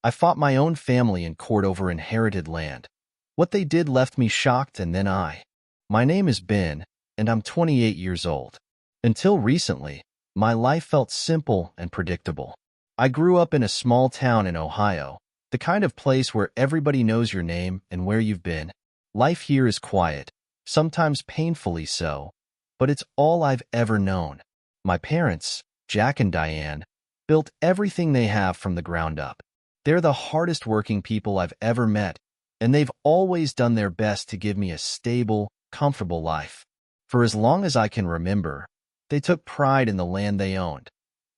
I fought my own family in court over inherited land. What they did left me shocked, and then My name is Ben, and I'm 28 years old. Until recently, my life felt simple and predictable. I grew up in a small town in Ohio, the kind of place where everybody knows your name and where you've been. Life here is quiet, sometimes painfully so, but it's all I've ever known. My parents, Jack and Diane, built everything they have from the ground up. They're the hardest working people I've ever met, and they've always done their best to give me a stable, comfortable life. For as long as I can remember, they took pride in the land they owned,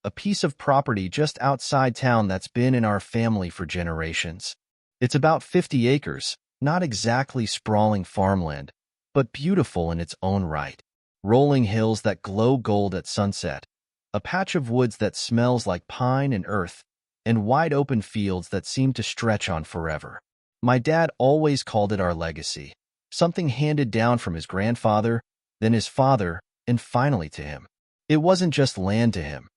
a piece of property just outside town that's been in our family for generations. It's about 50 acres, not exactly sprawling farmland, but beautiful in its own right. Rolling hills that glow gold at sunset, a patch of woods that smells like pine and earth, and wide open fields that seem to stretch on forever. My dad always called it our legacy, something handed down from his grandfather, then his father, and finally to him. It wasn't just land to him.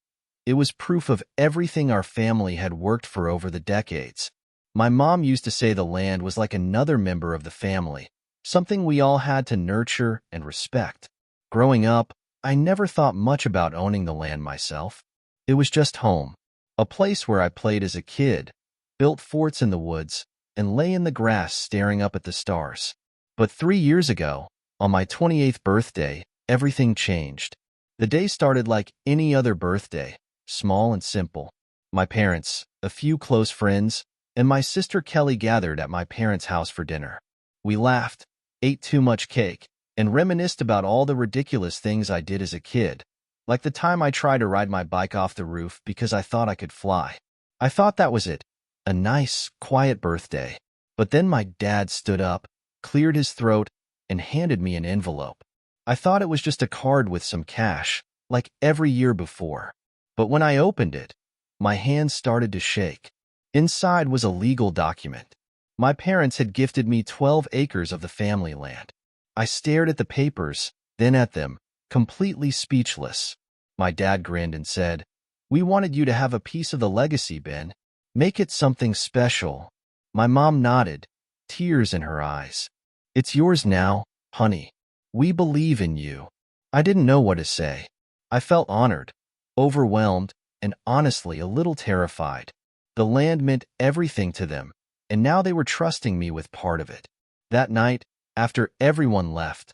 It was proof of everything our family had worked for over the decades. My mom used to say the land was like another member of the family, something we all had to nurture and respect. Growing up, I never thought much about owning the land myself. It was just home, a place where I played as a kid, built forts in the woods, and lay in the grass staring up at the stars. But 3 years ago, on my 28th birthday, everything changed. The day started like any other birthday, small and simple. My parents, a few close friends, and my sister Kelly gathered at my parents' house for dinner. We laughed, ate too much cake, and reminisced about all the ridiculous things I did as a kid, like the time I tried to ride my bike off the roof because I thought I could fly. I thought that was it, a nice, quiet birthday. But then my dad stood up, cleared his throat, and handed me an envelope. I thought it was just a card with some cash, like every year before. But when I opened it, my hands started to shake. Inside was a legal document. My parents had gifted me 12 acres of the family land. I stared at the papers, then at them, completely speechless. My dad grinned and said, "We wanted you to have a piece of the legacy, Ben. Make it something special." My mom nodded, tears in her eyes. "It's yours now, honey. We believe in you." I didn't know what to say. I felt honored, overwhelmed, and honestly a little terrified. The land meant everything to them, and now they were trusting me with part of it. That night, after everyone left,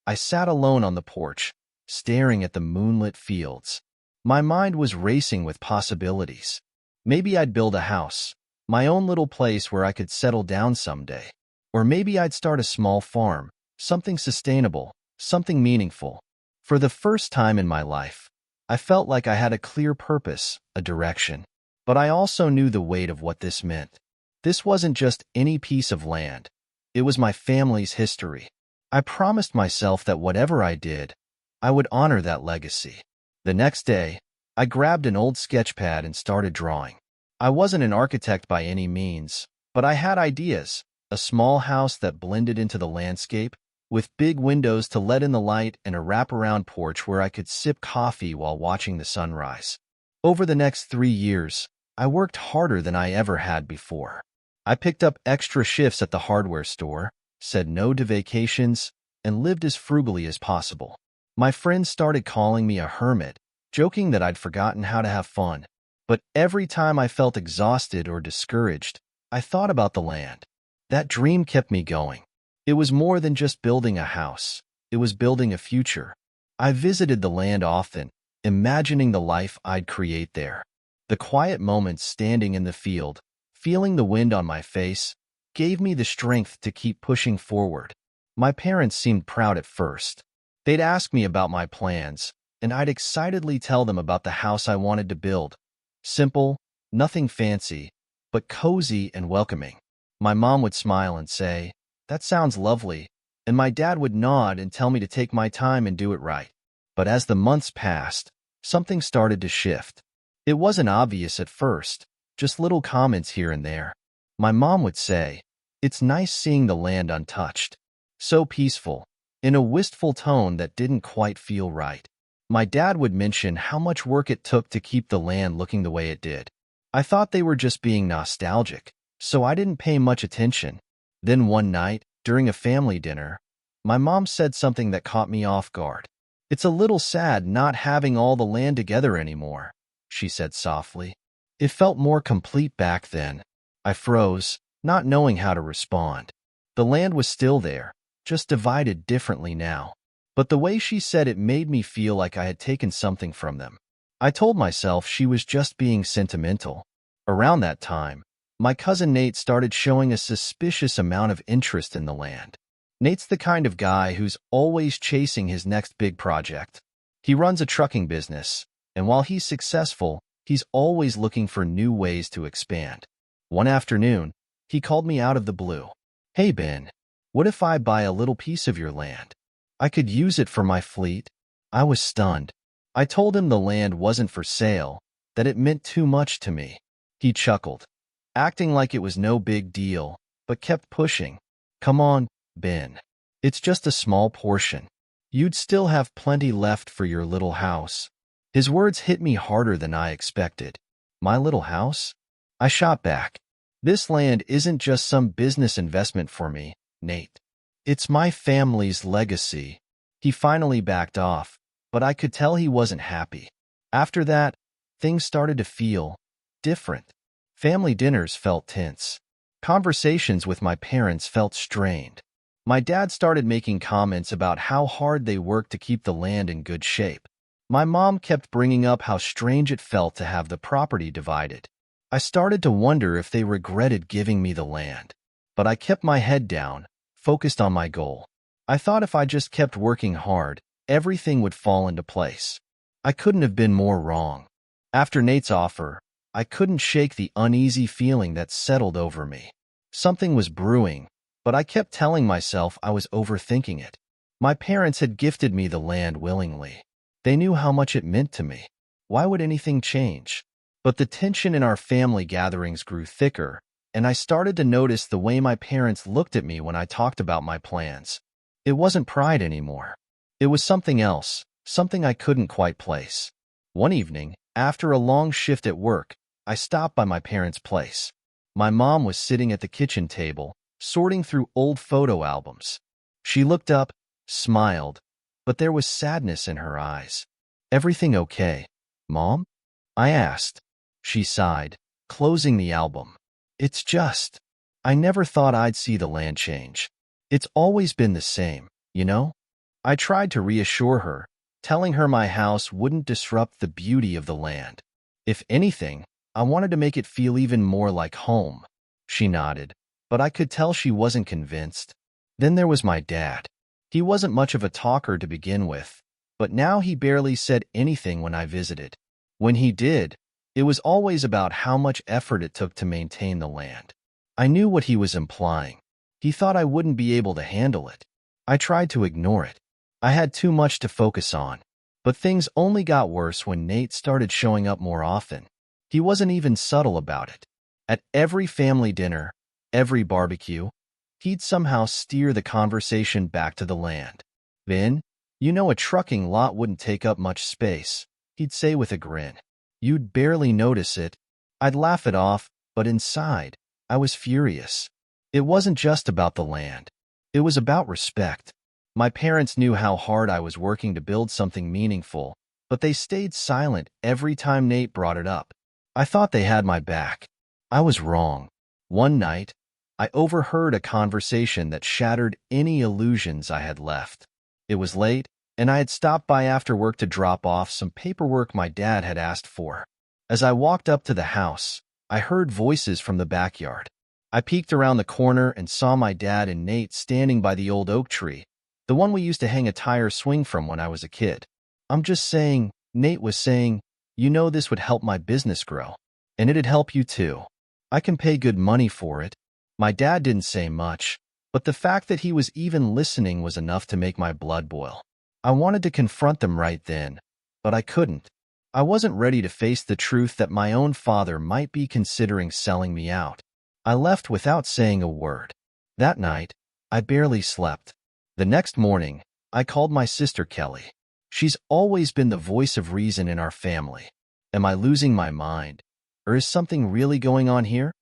I sat alone on the porch, staring at the moonlit fields. My mind was racing with possibilities. Maybe I'd build a house, my own little place where I could settle down someday. Or maybe I'd start a small farm, something sustainable, something meaningful. For the first time in my life, I felt like I had a clear purpose, a direction. But I also knew the weight of what this meant. This wasn't just any piece of land. It was my family's history. I promised myself that whatever I did, I would honor that legacy. The next day, I grabbed an old sketch pad and started drawing. I wasn't an architect by any means, but I had ideas. A small house that blended into the landscape, with big windows to let in the light and a wraparound porch where I could sip coffee while watching the sunrise. Over the next 3 years, I worked harder than I ever had before. I picked up extra shifts at the hardware store, said no to vacations, and lived as frugally as possible. My friends started calling me a hermit, joking that I'd forgotten how to have fun. But every time I felt exhausted or discouraged, I thought about the land. That dream kept me going. It was more than just building a house. It was building a future. I visited the land often, imagining the life I'd create there. The quiet moments standing in the field, feeling the wind on my face, gave me the strength to keep pushing forward. My parents seemed proud at first. They'd ask me about my plans, and I'd excitedly tell them about the house I wanted to build. Simple, nothing fancy, but cozy and welcoming. My mom would smile and say, "That sounds lovely," and my dad would nod and tell me to take my time and do it right. But as the months passed, something started to shift. It wasn't obvious at first, just little comments here and there. My mom would say, "It's nice seeing the land untouched. So peaceful," in a wistful tone that didn't quite feel right. My dad would mention how much work it took to keep the land looking the way it did. I thought they were just being nostalgic, so I didn't pay much attention. Then one night, during a family dinner, my mom said something that caught me off guard. "It's a little sad not having all the land together anymore," she said softly. It felt more complete back then. I froze, not knowing how to respond. The land was still there, just divided differently now. But the way she said it made me feel like I had taken something from them. I told myself she was just being sentimental. Around that time, my cousin Nate started showing a suspicious amount of interest in the land. Nate's the kind of guy who's always chasing his next big project. He runs a trucking business, and while he's successful, he's always looking for new ways to expand. One afternoon, he called me out of the blue. "Hey Ben, what if I buy a little piece of your land? I could use it for my fleet." I was stunned. I told him the land wasn't for sale, that it meant too much to me. He chuckled, acting like it was no big deal, but kept pushing. "Come on, Ben. It's just a small portion. You'd still have plenty left for your little house." His words hit me harder than I expected. My little house? I shot back. "This land isn't just some business investment for me, Nate. It's my family's legacy." He finally backed off, but I could tell he wasn't happy. After that, things started to feel different. Family dinners felt tense. Conversations with my parents felt strained. My dad started making comments about how hard they worked to keep the land in good shape. My mom kept bringing up how strange it felt to have the property divided. I started to wonder if they regretted giving me the land. But I kept my head down, focused on my goal. I thought if I just kept working hard, everything would fall into place. I couldn't have been more wrong. After Nate's offer, I couldn't shake the uneasy feeling that settled over me. Something was brewing, but I kept telling myself I was overthinking it. My parents had gifted me the land willingly. They knew how much it meant to me. Why would anything change? But the tension in our family gatherings grew thicker, and I started to notice the way my parents looked at me when I talked about my plans. It wasn't pride anymore. It was something else, something I couldn't quite place. One evening, after a long shift at work, I stopped by my parents' place. My mom was sitting at the kitchen table, sorting through old photo albums. She looked up, smiled, but there was sadness in her eyes. "Everything okay, Mom?" I asked. She sighed, closing the album. "It's just, I never thought I'd see the land change. It's always been the same, you know?" I tried to reassure her, telling her my house wouldn't disrupt the beauty of the land. If anything, I wanted to make it feel even more like home. She nodded, but I could tell she wasn't convinced. Then there was my dad. He wasn't much of a talker to begin with, but now he barely said anything when I visited. When he did, it was always about how much effort it took to maintain the land. I knew what he was implying. He thought I wouldn't be able to handle it. I tried to ignore it. I had too much to focus on. But things only got worse when Nate started showing up more often. He wasn't even subtle about it. At every family dinner, every barbecue, he'd somehow steer the conversation back to the land. "Ben, you know a trucking lot wouldn't take up much space," he'd say with a grin. "You'd barely notice it." I'd laugh it off, but inside, I was furious. It wasn't just about the land. It was about respect. My parents knew how hard I was working to build something meaningful, but they stayed silent every time Nate brought it up. I thought they had my back. I was wrong. One night, I overheard a conversation that shattered any illusions I had left. It was late, and I had stopped by after work to drop off some paperwork my dad had asked for. As I walked up to the house, I heard voices from the backyard. I peeked around the corner and saw my dad and Nate standing by the old oak tree, the one we used to hang a tire swing from when I was a kid. "I'm just saying," Nate was saying, "you know this would help my business grow. And it'd help you too. I can pay good money for it." My dad didn't say much, but the fact that he was even listening was enough to make my blood boil. I wanted to confront them right then, but I couldn't. I wasn't ready to face the truth that my own father might be considering selling me out. I left without saying a word. That night, I barely slept. The next morning, I called my sister Kelly. She's always been the voice of reason in our family. Am I losing my mind? Or is something really going on here?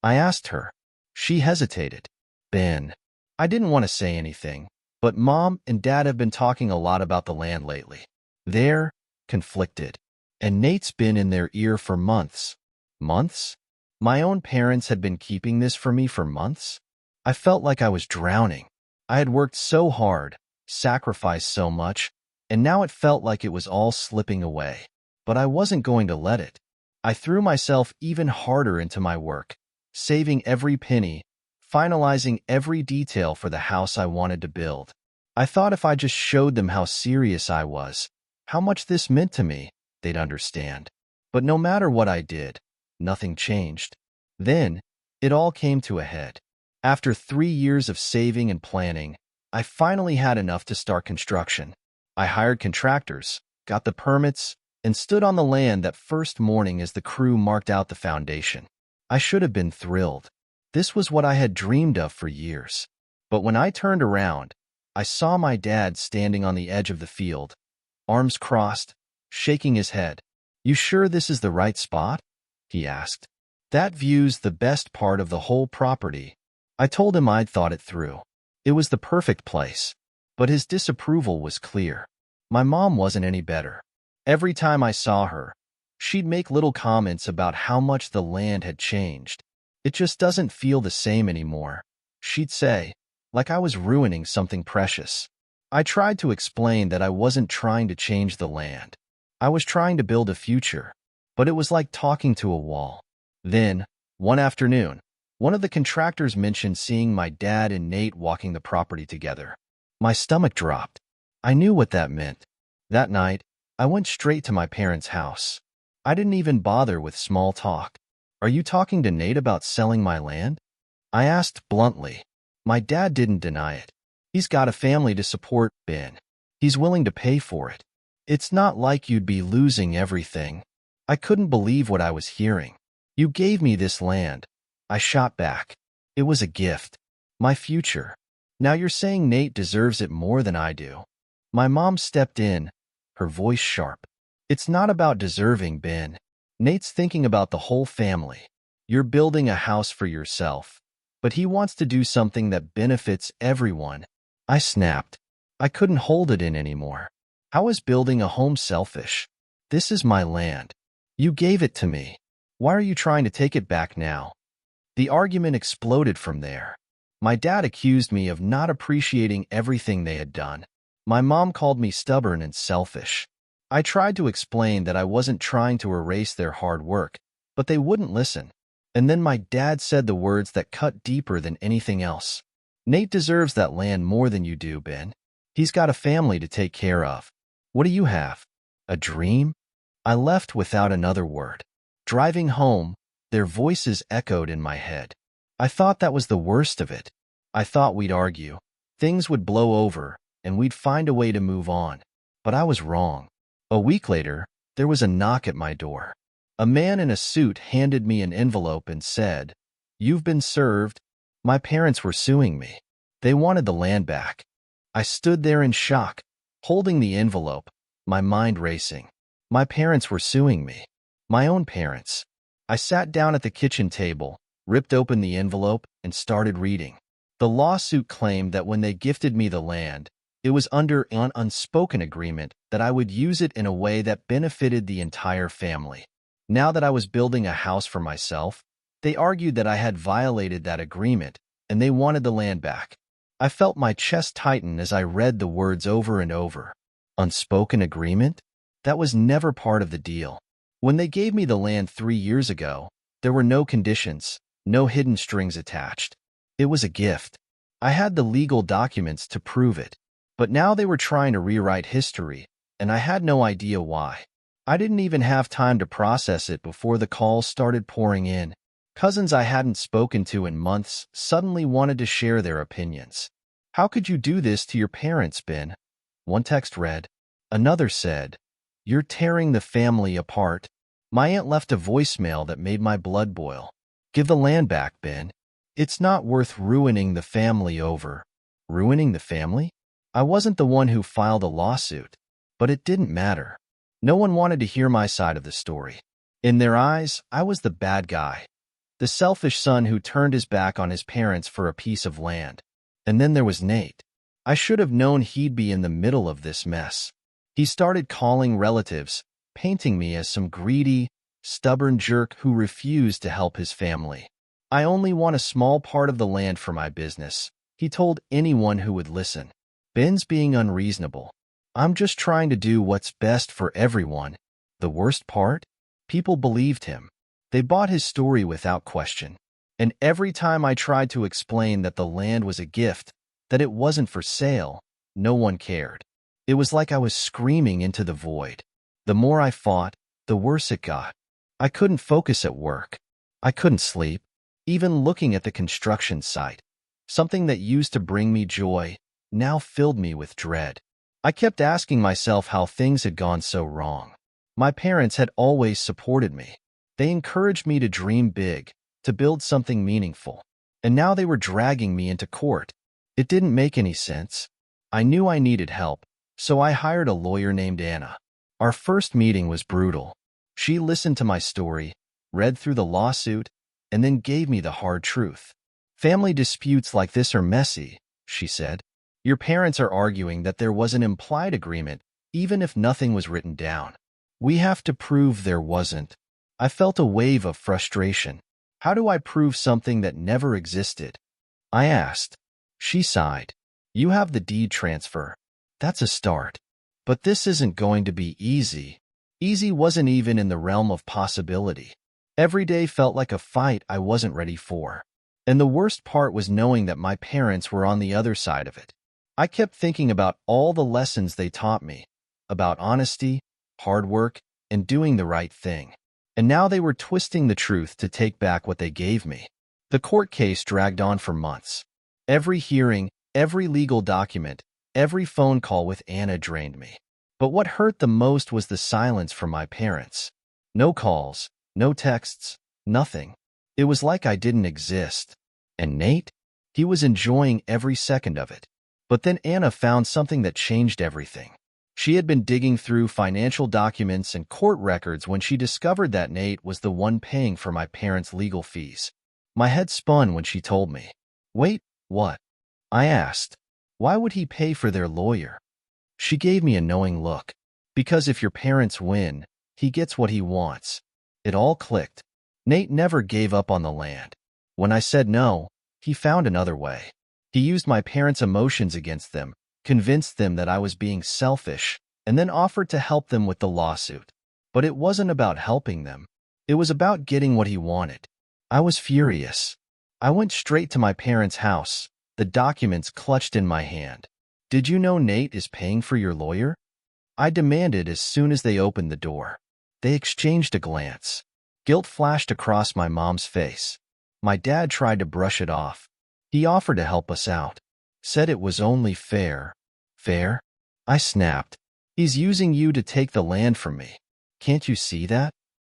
I asked her. She hesitated. Ben. I didn't want to say anything, but Mom and Dad have been talking a lot about the land lately. They're conflicted, and Nate's been in their ear for months. Months? My own parents had been keeping this from me for months? I felt like I was drowning. I had worked so hard, sacrificed so much, and now it felt like it was all slipping away. But I wasn't going to let it. I threw myself even harder into my work, saving every penny, finalizing every detail for the house I wanted to build. I thought if I just showed them how serious I was, how much this meant to me, they'd understand. But no matter what I did, nothing changed. Then, it all came to a head. After 3 years of saving and planning, I finally had enough to start construction. I hired contractors, got the permits, and stood on the land that first morning as the crew marked out the foundation. I should have been thrilled. This was what I had dreamed of for years. But when I turned around, I saw my dad standing on the edge of the field, arms crossed, shaking his head. "You sure this is the right spot?" he asked. "That view's the best part of the whole property." I told him I'd thought it through. It was the perfect place. But his disapproval was clear. My mom wasn't any better. Every time I saw her, she'd make little comments about how much the land had changed. "It just doesn't feel the same anymore," she'd say, like I was ruining something precious. I tried to explain that I wasn't trying to change the land. I was trying to build a future, but it was like talking to a wall. Then, one afternoon, one of the contractors mentioned seeing my dad and Nate walking the property together. My stomach dropped. I knew what that meant. That night, I went straight to my parents' house. I didn't even bother with small talk. "Are you talking to Nate about selling my land?" I asked bluntly. My dad didn't deny it. "He's got a family to support, Ben. He's willing to pay for it. It's not like you'd be losing everything." I couldn't believe what I was hearing. "You gave me this land," I shot back. "It was a gift. My future. Now you're saying Nate deserves it more than I do." My mom stepped in, her voice sharp. "It's not about deserving, Ben. Nate's thinking about the whole family. You're building a house for yourself, but he wants to do something that benefits everyone." I snapped. I couldn't hold it in anymore. How is building a home selfish? This is my land. You gave it to me. Why are you trying to take it back now? The argument exploded from there. My dad accused me of not appreciating everything they had done. My mom called me stubborn and selfish. I tried to explain that I wasn't trying to erase their hard work, but they wouldn't listen. And then my dad said the words that cut deeper than anything else. "Nate deserves that land more than you do, Ben. He's got a family to take care of. What do you have? A dream?" I left without another word. Driving home, their voices echoed in my head. I thought that was the worst of it. I thought we'd argue, things would blow over, and we'd find a way to move on. But I was wrong. A week later, there was a knock at my door. A man in a suit handed me an envelope and said, "You've been served." My parents were suing me. They wanted the land back. I stood there in shock, holding the envelope, my mind racing. My parents were suing me. My own parents. I sat down at the kitchen table, ripped open the envelope, and started reading. The lawsuit claimed that when they gifted me the land, it was under an unspoken agreement that I would use it in a way that benefited the entire family. Now that I was building a house for myself, they argued that I had violated that agreement, and they wanted the land back. I felt my chest tighten as I read the words over and over. Unspoken agreement? That was never part of the deal. When they gave me the land 3 years ago, there were no conditions, no hidden strings attached. It was a gift. I had the legal documents to prove it. But now they were trying to rewrite history, and I had no idea why. I didn't even have time to process it before the calls started pouring in. Cousins I hadn't spoken to in months suddenly wanted to share their opinions. "How could you do this to your parents, Ben?" One text read. Another said, "You're tearing the family apart." My aunt left a voicemail that made my blood boil. "Give the land back, Ben. It's not worth ruining the family over." Ruining the family? I wasn't the one who filed a lawsuit, but it didn't matter. No one wanted to hear my side of the story. In their eyes, I was the bad guy, the selfish son who turned his back on his parents for a piece of land. And then there was Nate. I should have known he'd be in the middle of this mess. He started calling relatives, painting me as some greedy, stubborn jerk who refused to help his family. I only want a small part of the land for my business, he told anyone who would listen. Ben's being unreasonable. I'm just trying to do what's best for everyone. The worst part? People believed him. They bought his story without question. And every time I tried to explain that the land was a gift, that it wasn't for sale, no one cared. It was like I was screaming into the void. The more I fought, the worse it got. I couldn't focus at work. I couldn't sleep. Even looking at the construction site, something that used to bring me joy, now filled me with dread. I kept asking myself how things had gone so wrong. My parents had always supported me. They encouraged me to dream big, to build something meaningful. And now they were dragging me into court. It didn't make any sense. I knew I needed help, so I hired a lawyer named Anna. Our first meeting was brutal. She listened to my story, read through the lawsuit, and then gave me the hard truth. Family disputes like this are messy, she said. Your parents are arguing that there was an implied agreement, even if nothing was written down. We have to prove there wasn't. I felt a wave of frustration. How do I prove something that never existed? I asked. She sighed. You have the deed transfer. That's a start. But this isn't going to be easy. Easy wasn't even in the realm of possibility. Every day felt like a fight I wasn't ready for. And the worst part was knowing that my parents were on the other side of it. I kept thinking about all the lessons they taught me, about honesty, hard work, and doing the right thing. And now they were twisting the truth to take back what they gave me. The court case dragged on for months. Every hearing, every legal document, every phone call with Anna drained me. But what hurt the most was the silence from my parents. No calls, no texts, nothing. It was like I didn't exist. And Nate? He was enjoying every second of it. But then Anna found something that changed everything. She had been digging through financial documents and court records when she discovered that Nate was the one paying for my parents' legal fees. My head spun when she told me. Wait, what? I asked. Why would he pay for their lawyer? She gave me a knowing look. Because if your parents win, he gets what he wants. It all clicked. Nate never gave up on the land. When I said no, he found another way. He used my parents' emotions against them, convinced them that I was being selfish, and then offered to help them with the lawsuit. But it wasn't about helping them. It was about getting what he wanted. I was furious. I went straight to my parents' house, the documents clutched in my hand. Did you know Nate is paying for your lawyer? I demanded as soon as they opened the door. They exchanged a glance. Guilt flashed across my mom's face. My dad tried to brush it off. He offered to help us out. Said it was only fair. Fair? I snapped. He's using you to take the land from me. Can't you see that?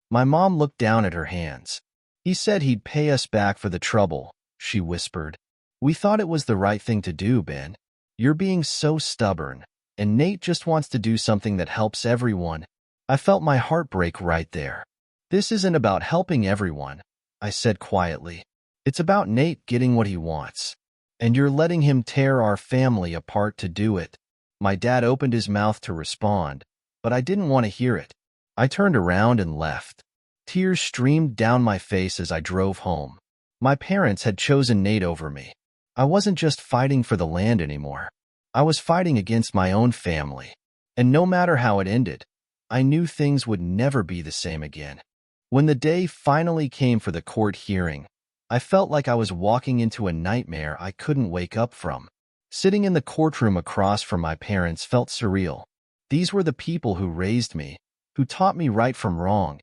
My mom looked down at her hands. He said he'd pay us back for the trouble, she whispered. We thought it was the right thing to do, Ben. You're being so stubborn, and Nate just wants to do something that helps everyone. I felt my heart break right there. This isn't about helping everyone, I said quietly. It's about Nate getting what he wants. And you're letting him tear our family apart to do it. My dad opened his mouth to respond, but I didn't want to hear it. I turned around and left. Tears streamed down my face as I drove home. My parents had chosen Nate over me. I wasn't just fighting for the land anymore. I was fighting against my own family. And no matter how it ended, I knew things would never be the same again. When the day finally came for the court hearing, I felt like I was walking into a nightmare I couldn't wake up from. Sitting in the courtroom across from my parents felt surreal. These were the people who raised me, who taught me right from wrong,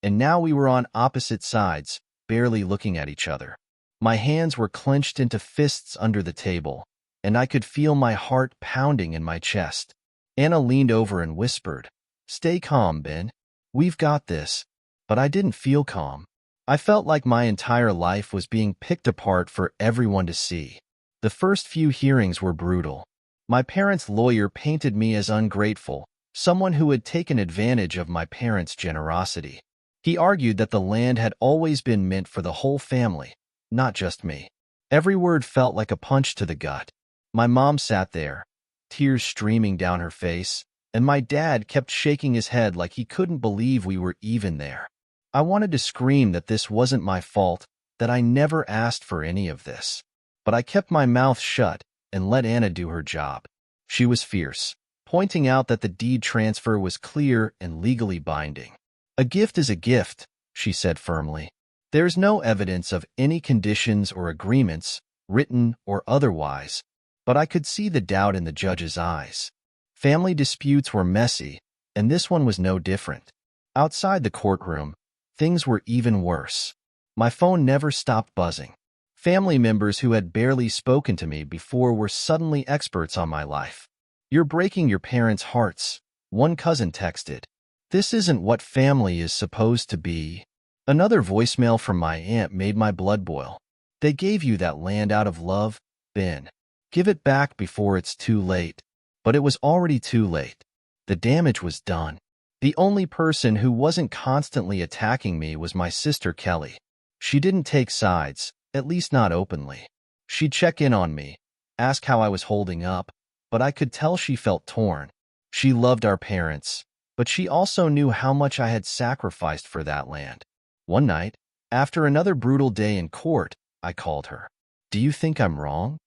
and now we were on opposite sides, barely looking at each other. My hands were clenched into fists under the table, and I could feel my heart pounding in my chest. Anna leaned over and whispered, "Stay calm, Ben. We've got this." But I didn't feel calm. I felt like my entire life was being picked apart for everyone to see. The first few hearings were brutal. My parents' lawyer painted me as ungrateful, someone who had taken advantage of my parents' generosity. He argued that the land had always been meant for the whole family, not just me. Every word felt like a punch to the gut. My mom sat there, tears streaming down her face, and my dad kept shaking his head like he couldn't believe we were even there. I wanted to scream that this wasn't my fault, that I never asked for any of this. But I kept my mouth shut and let Anna do her job. She was fierce, pointing out that the deed transfer was clear and legally binding. A gift is a gift, she said firmly. There's no evidence of any conditions or agreements, written or otherwise, but I could see the doubt in the judge's eyes. Family disputes were messy, and this one was no different. Outside the courtroom, things were even worse. My phone never stopped buzzing. Family members who had barely spoken to me before were suddenly experts on my life. "You're breaking your parents' hearts," one cousin texted. "This isn't what family is supposed to be." Another voicemail from my aunt made my blood boil. "They gave you that land out of love, Ben. Give it back before it's too late." But it was already too late. The damage was done. The only person who wasn't constantly attacking me was my sister Kelly. She didn't take sides, at least not openly. She'd check in on me, ask how I was holding up, but I could tell she felt torn. She loved our parents, but she also knew how much I had sacrificed for that land. One night, after another brutal day in court, I called her. "Do you think I'm wrong?"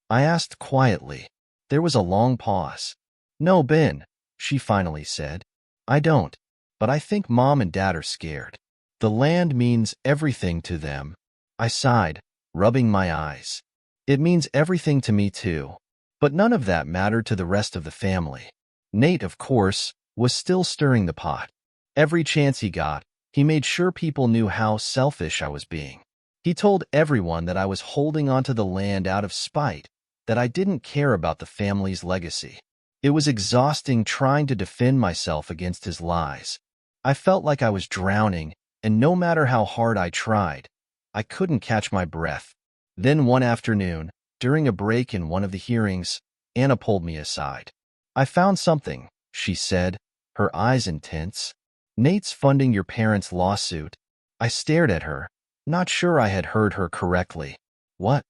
I asked quietly. There was a long pause. "No, Ben," she finally said. "I don't. But I think Mom and Dad are scared. The land means everything to them." I sighed, rubbing my eyes. "It means everything to me too." But none of that mattered to the rest of the family. Nate, of course, was still stirring the pot. Every chance he got, he made sure people knew how selfish I was being. He told everyone that I was holding onto the land out of spite, that I didn't care about the family's legacy. It was exhausting trying to defend myself against his lies. I felt like I was drowning, and no matter how hard I tried, I couldn't catch my breath. Then one afternoon, during a break in one of the hearings, Anna pulled me aside. "I found something," she said, her eyes intense. "Nate's funding your parents' lawsuit." I stared at her, not sure I had heard her correctly. "What?"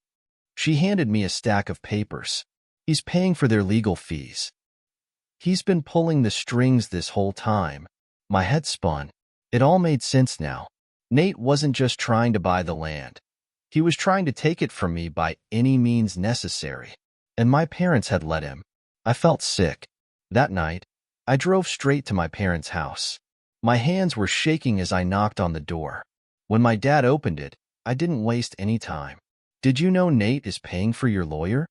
She handed me a stack of papers. "He's paying for their legal fees. He's been pulling the strings this whole time." My head spun. It all made sense now. Nate wasn't just trying to buy the land. He was trying to take it from me by any means necessary. And my parents had let him. I felt sick. That night, I drove straight to my parents' house. My hands were shaking as I knocked on the door. When my dad opened it, I didn't waste any time. "Did you know Nate is paying for your lawyer?"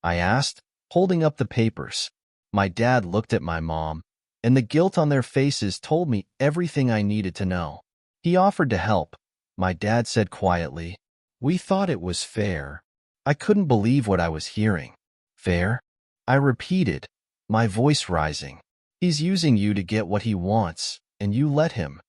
I asked, holding up the papers. My dad looked at my mom, and the guilt on their faces told me everything I needed to know. "He offered to help," my dad said quietly. "We thought it was fair." I couldn't believe what I was hearing. "Fair?" I repeated, my voice rising. "He's using you to get what he wants, and you let him."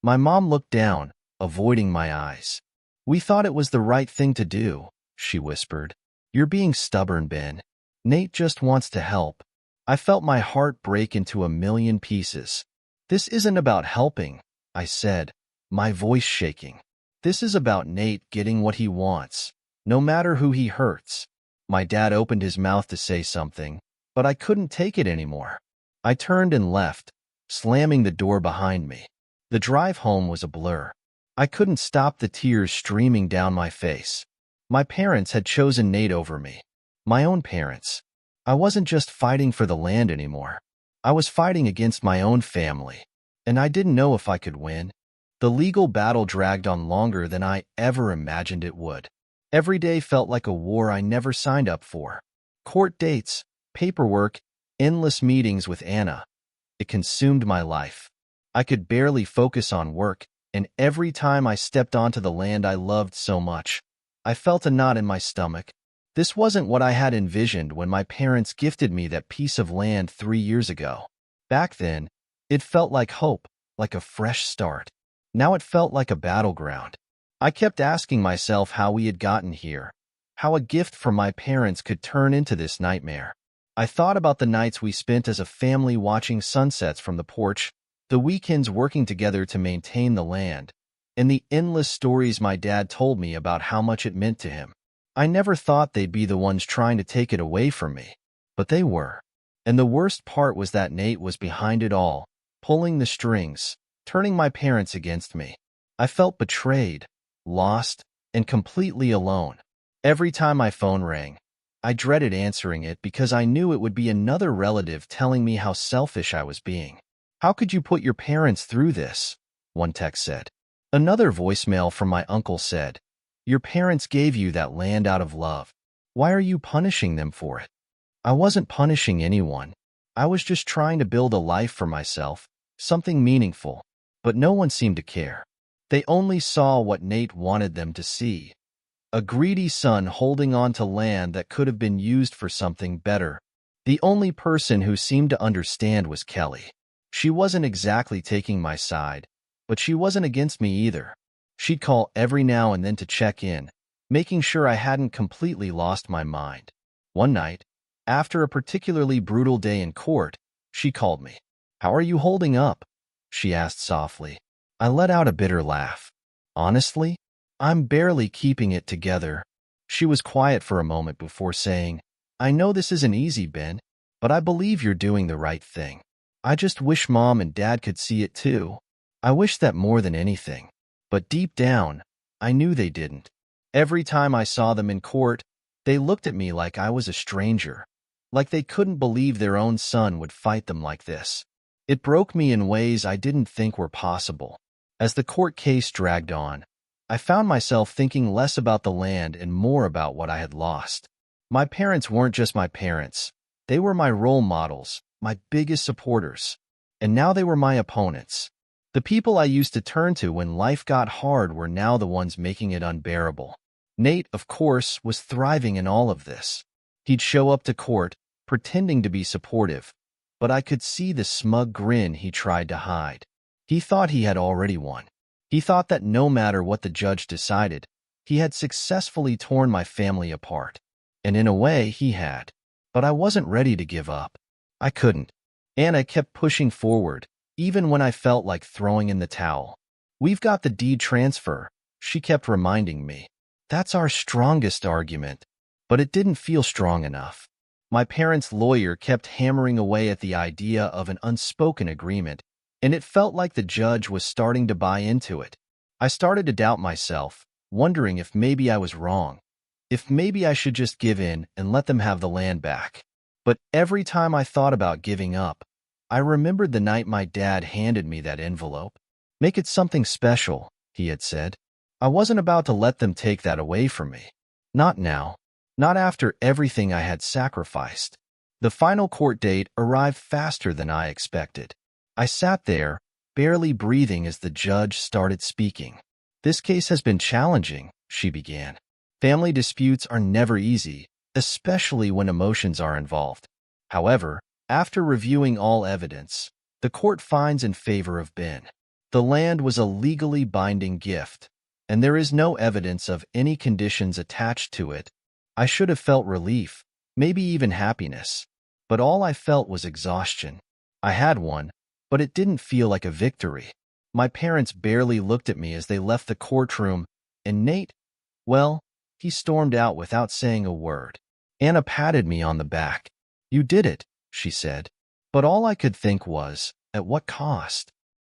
My mom looked down, avoiding my eyes. "We thought it was the right thing to do," she whispered. "You're being stubborn, Ben. Nate just wants to help." I felt my heart break into a million pieces. "This isn't about helping," I said, my voice shaking. "This is about Nate getting what he wants, no matter who he hurts." My dad opened his mouth to say something, but I couldn't take it anymore. I turned and left, slamming the door behind me. The drive home was a blur. I couldn't stop the tears streaming down my face. My parents had chosen Nate over me. My own parents. I wasn't just fighting for the land anymore. I was fighting against my own family, and I didn't know if I could win. The legal battle dragged on longer than I ever imagined it would. Every day felt like a war I never signed up for. Court dates, paperwork, endless meetings with Anna. It consumed my life. I could barely focus on work, and every time I stepped onto the land I loved so much, I felt a knot in my stomach. This wasn't what I had envisioned when my parents gifted me that piece of land 3 years ago. Back then, it felt like hope, like a fresh start. Now it felt like a battleground. I kept asking myself how we had gotten here, how a gift from my parents could turn into this nightmare. I thought about the nights we spent as a family watching sunsets from the porch, the weekends working together to maintain the land, and the endless stories my dad told me about how much it meant to him. I never thought they'd be the ones trying to take it away from me, but they were. And the worst part was that Nate was behind it all, pulling the strings, turning my parents against me. I felt betrayed, lost, and completely alone. Every time my phone rang, I dreaded answering it because I knew it would be another relative telling me how selfish I was being. "How could you put your parents through this?" one text said. Another voicemail from my uncle said, "Your parents gave you that land out of love. Why are you punishing them for it?" I wasn't punishing anyone. I was just trying to build a life for myself, something meaningful. But no one seemed to care. They only saw what Nate wanted them to see. A greedy son holding on to land that could have been used for something better. The only person who seemed to understand was Kelly. She wasn't exactly taking my side, but she wasn't against me either. She'd call every now and then to check in, making sure I hadn't completely lost my mind. One night, after a particularly brutal day in court, she called me. "How are you holding up?" she asked softly. I let out a bitter laugh. "Honestly, I'm barely keeping it together." She was quiet for a moment before saying, "I know this isn't easy, Ben, but I believe you're doing the right thing. I just wish Mom and Dad could see it too. I wish that more than anything." But deep down, I knew they didn't. Every time I saw them in court, they looked at me like I was a stranger, like they couldn't believe their own son would fight them like this. It broke me in ways I didn't think were possible. As the court case dragged on, I found myself thinking less about the land and more about what I had lost. My parents weren't just my parents. They were my role models, my biggest supporters. And now they were my opponents. The people I used to turn to when life got hard were now the ones making it unbearable. Nate, of course, was thriving in all of this. He'd show up to court, pretending to be supportive, but I could see the smug grin he tried to hide. He thought he had already won. He thought that no matter what the judge decided, he had successfully torn my family apart. And in a way, he had. But I wasn't ready to give up. I couldn't. Anna kept pushing forward, even when I felt like throwing in the towel. "We've got the deed transfer," she kept reminding me. "That's our strongest argument." But it didn't feel strong enough. My parents' lawyer kept hammering away at the idea of an unspoken agreement, and it felt like the judge was starting to buy into it. I started to doubt myself, wondering if maybe I was wrong, if maybe I should just give in and let them have the land back. But every time I thought about giving up, I remembered the night my dad handed me that envelope. "Make it something special," he had said. I wasn't about to let them take that away from me. Not now. Not after everything I had sacrificed. The final court date arrived faster than I expected. I sat there, barely breathing as the judge started speaking. "This case has been challenging," she began. "Family disputes are never easy, especially when emotions are involved. However, after reviewing all evidence, the court finds in favor of Ben. The land was a legally binding gift, and there is no evidence of any conditions attached to it. I should have felt relief, maybe even happiness, but all I felt was exhaustion. I had won, but it didn't feel like a victory. My parents barely looked at me as they left the courtroom, and Nate, well, he stormed out without saying a word. Anna patted me on the back. "You did it," she said. But all I could think was, at what cost?